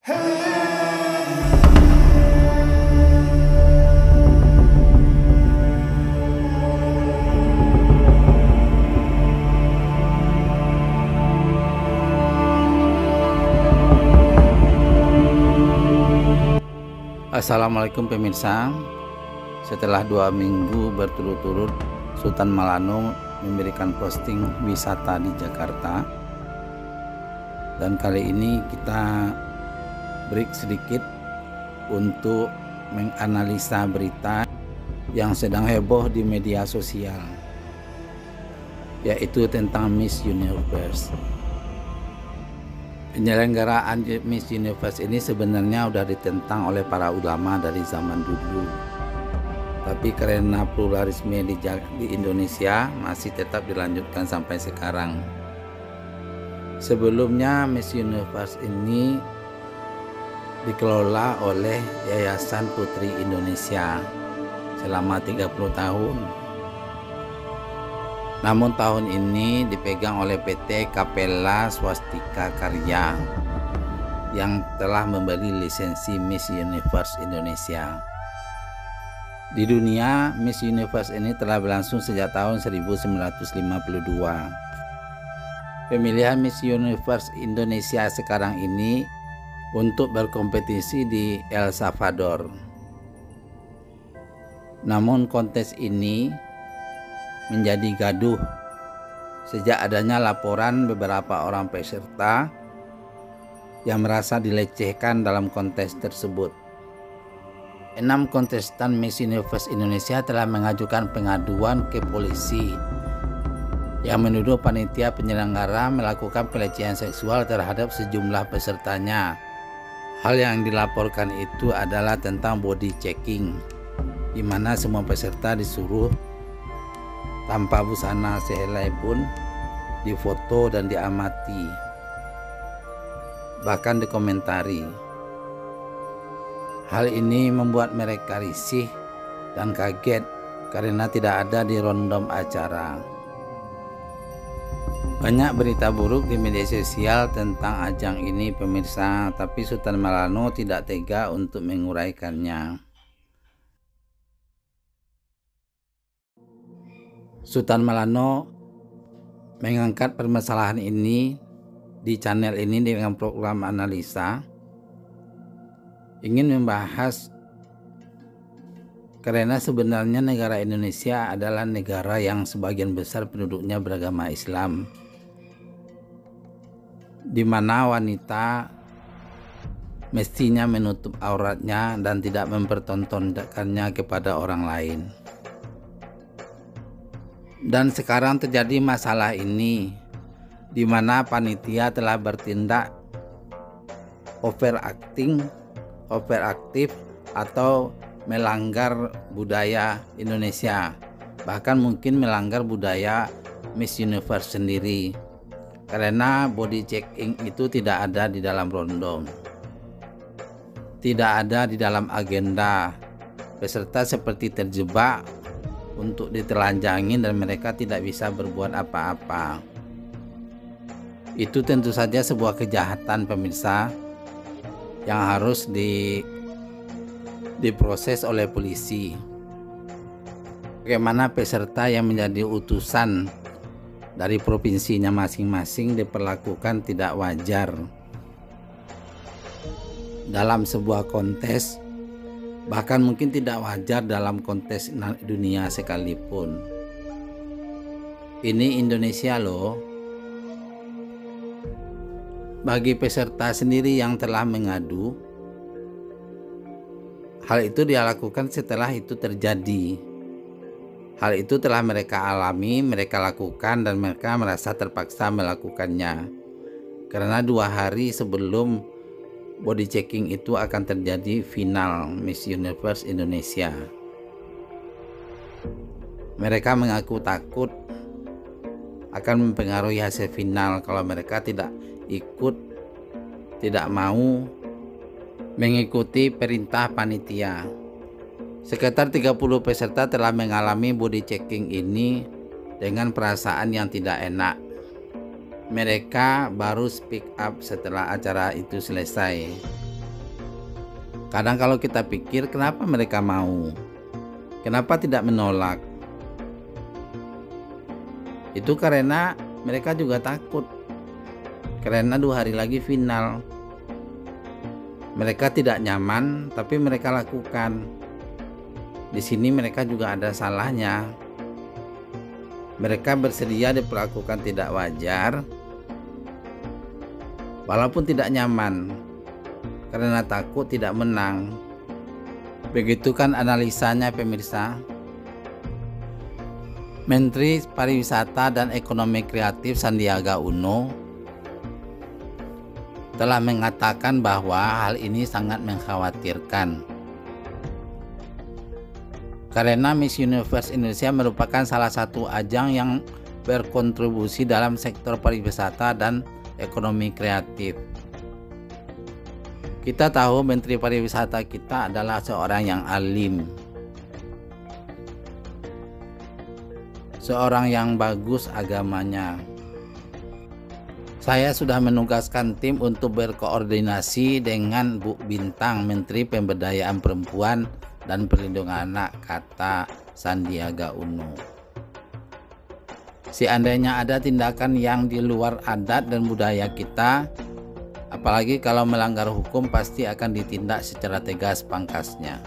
Assalamualaikum pemirsa. Setelah 2 minggu berturut-turut Sultan Malano memberikan posting wisata di Jakarta, dan kali ini kita break sedikit untuk menganalisa berita yang sedang heboh di media sosial, yaitu tentang Miss Universe. Penyelenggaraan Miss Universe ini sebenarnya sudah ditentang oleh para ulama dari zaman dulu, tapi karena pluralisme di Indonesia masih tetap dilanjutkan sampai sekarang. Sebelumnya Miss Universe ini dikelola oleh Yayasan Putri Indonesia selama 30 tahun. Namun tahun ini dipegang oleh PT Capella Swastika Karya yang telah membeli lisensi Miss Universe Indonesia. Di dunia, Miss Universe ini telah berlangsung sejak tahun 1952. Pemilihan Miss Universe Indonesia sekarang ini untuk berkompetisi di El Salvador. Namun kontes ini menjadi gaduh sejak adanya laporan beberapa orang peserta yang merasa dilecehkan dalam kontes tersebut. 6 kontestan Miss Universe Indonesia telah mengajukan pengaduan ke polisi yang menuduh panitia penyelenggara melakukan pelecehan seksual terhadap sejumlah pesertanya. Hal yang dilaporkan itu adalah tentang body checking, di mana semua peserta disuruh tanpa busana sehelai pun difoto dan diamati, bahkan dikomentari. Hal ini membuat mereka risih dan kaget karena tidak ada di rondom acara. Banyak berita buruk di media sosial tentang ajang ini pemirsa, tapi Sultan Malano tidak tega untuk menguraikannya. Sultan Malano mengangkat permasalahan ini di channel ini dengan program analisa, ingin membahas karena sebenarnya negara Indonesia adalah negara yang sebagian besar penduduknya beragama Islam, di mana wanita mestinya menutup auratnya dan tidak mempertontonkannya kepada orang lain. Dan sekarang terjadi masalah ini, di mana panitia telah bertindak overaktif atau melanggar budaya Indonesia, bahkan mungkin melanggar budaya Miss Universe sendiri, karena body checking itu tidak ada di dalam rondom, tidak ada di dalam agenda. Peserta seperti terjebak untuk ditelanjangin dan mereka tidak bisa berbuat apa-apa. Itu tentu saja sebuah kejahatan pemirsa yang harus diproses oleh polisi. Bagaimana peserta yang menjadi utusan dari provinsinya masing-masing diperlakukan tidak wajar dalam sebuah kontes, bahkan mungkin tidak wajar dalam kontes dunia sekalipun. Ini Indonesia loh. Bagi peserta sendiri yang telah mengadu, hal itu dia lakukan setelah itu terjadi. Hal itu telah mereka alami, mereka lakukan, dan mereka merasa terpaksa melakukannya karena 2 hari sebelum body checking itu akan terjadi final Miss Universe Indonesia. Mereka mengaku takut akan mempengaruhi hasil final kalau mereka tidak mau mengikuti perintah panitia. Sekitar 30 peserta telah mengalami body checking ini dengan perasaan yang tidak enak. Mereka baru speak up setelah acara itu selesai. Kadang kalau kita pikir, kenapa mereka mau? Kenapa tidak menolak? Itu karena mereka juga takut. Karena 2 hari lagi final. Mereka tidak nyaman, tapi mereka lakukan. Di sini mereka juga ada salahnya. Mereka bersedia diperlakukan tidak wajar, walaupun tidak nyaman, karena takut tidak menang. Begitu kan analisanya, pemirsa. Menteri Pariwisata dan Ekonomi Kreatif Sandiaga Uno telah mengatakan bahwa hal ini sangat mengkhawatirkan. Karena Miss Universe Indonesia merupakan salah satu ajang yang berkontribusi dalam sektor pariwisata dan ekonomi kreatif. Kita tahu Menteri Pariwisata kita adalah seorang yang alim, seorang yang bagus agamanya. Saya sudah menugaskan tim untuk berkoordinasi dengan Bu Bintang, Menteri Pemberdayaan Perempuan dan Perlindungan Anak, kata Sandiaga Uno. Seandainya ada tindakan yang di luar adat dan budaya kita, apalagi kalau melanggar hukum, pasti akan ditindak secara tegas, pangkasnya.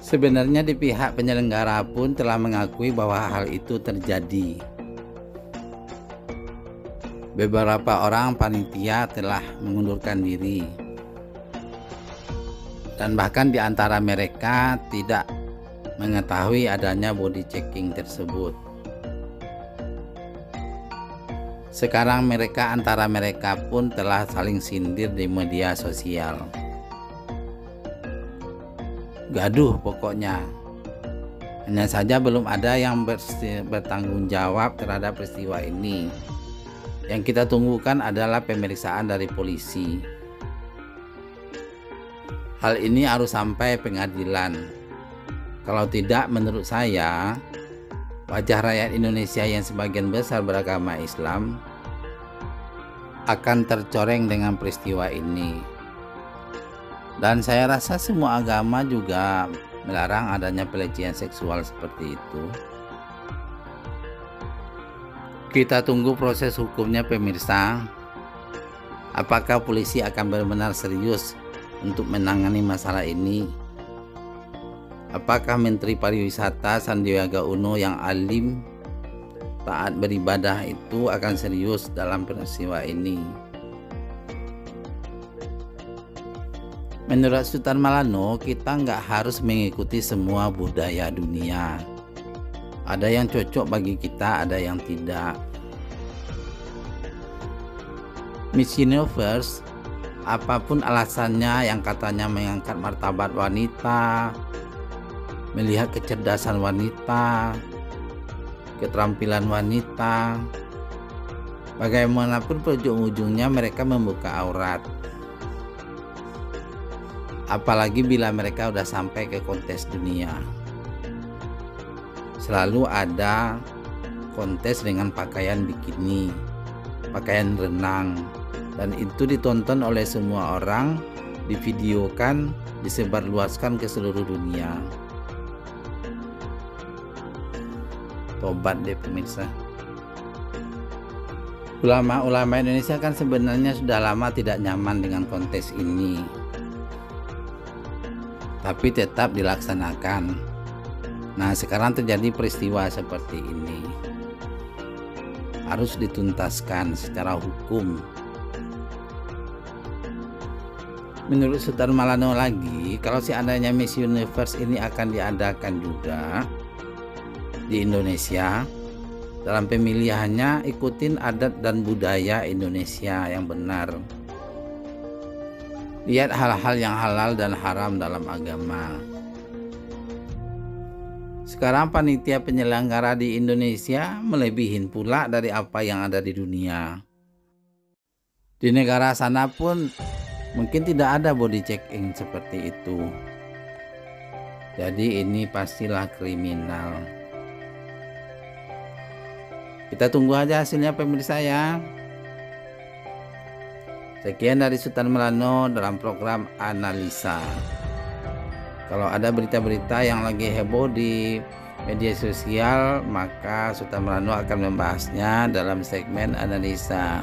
Sebenarnya di pihak penyelenggara pun telah mengakui bahwa hal itu terjadi. Beberapa orang panitia telah mengundurkan diri, dan bahkan di antara mereka tidak mengetahui adanya body checking tersebut. Sekarang antara mereka pun telah saling sindir di media sosial. Gaduh pokoknya. Hanya saja belum ada yang bertanggung jawab terhadap peristiwa ini. Yang kita tunggukan adalah pemeriksaan dari polisi. Hal ini harus sampai pengadilan. Kalau tidak, menurut saya, wajah rakyat Indonesia yang sebagian besar beragama Islam akan tercoreng dengan peristiwa ini. Dan saya rasa semua agama juga melarang adanya pelecehan seksual seperti itu. Kita tunggu proses hukumnya, pemirsa. Apakah polisi akan benar-benar serius untuk menangani masalah ini? Apakah Menteri Pariwisata Sandiaga Uno yang alim, taat beribadah itu akan serius dalam peristiwa ini? Menurut Sultan Malano, kita nggak harus mengikuti semua budaya dunia. Ada yang cocok bagi kita, ada yang tidak. Miss Universe, apapun alasannya yang katanya mengangkat martabat wanita, melihat kecerdasan wanita, keterampilan wanita, bagaimanapun ujung-ujungnya mereka membuka aurat. Apalagi bila mereka udah sampai ke kontes dunia. Selalu ada kontes dengan pakaian bikini, pakaian renang, dan itu ditonton oleh semua orang, divideokan, disebarluaskan ke seluruh dunia. Tobat deh, pemirsa. Ulama-ulama Indonesia kan sebenarnya sudah lama tidak nyaman dengan kontes ini, tapi tetap dilaksanakan. Nah, sekarang terjadi peristiwa seperti ini, harus dituntaskan secara hukum. Menurut Sultan Malano lagi, kalau seandainya Miss Universe ini akan diadakan juga di Indonesia, dalam pemilihannya ikutin adat dan budaya Indonesia yang benar. Lihat hal-hal yang halal dan haram dalam agama. Sekarang panitia penyelenggara di Indonesia melebihin pula dari apa yang ada di dunia. Di negara sana pun mungkin tidak ada body checking seperti itu. Jadi ini pastilah kriminal. Kita tunggu aja hasilnya, pemirsa ya. Sekian dari Sultan Melano dalam program analisa. Kalau ada berita-berita yang lagi heboh di media sosial, maka Sultan Melano akan membahasnya dalam segmen analisa.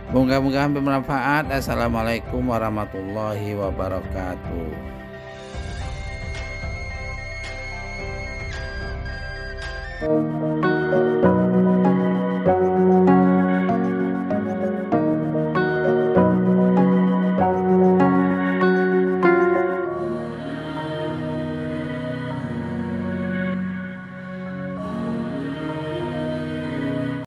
Moga-moga bermanfaat. Assalamualaikum warahmatullahi wabarakatuh.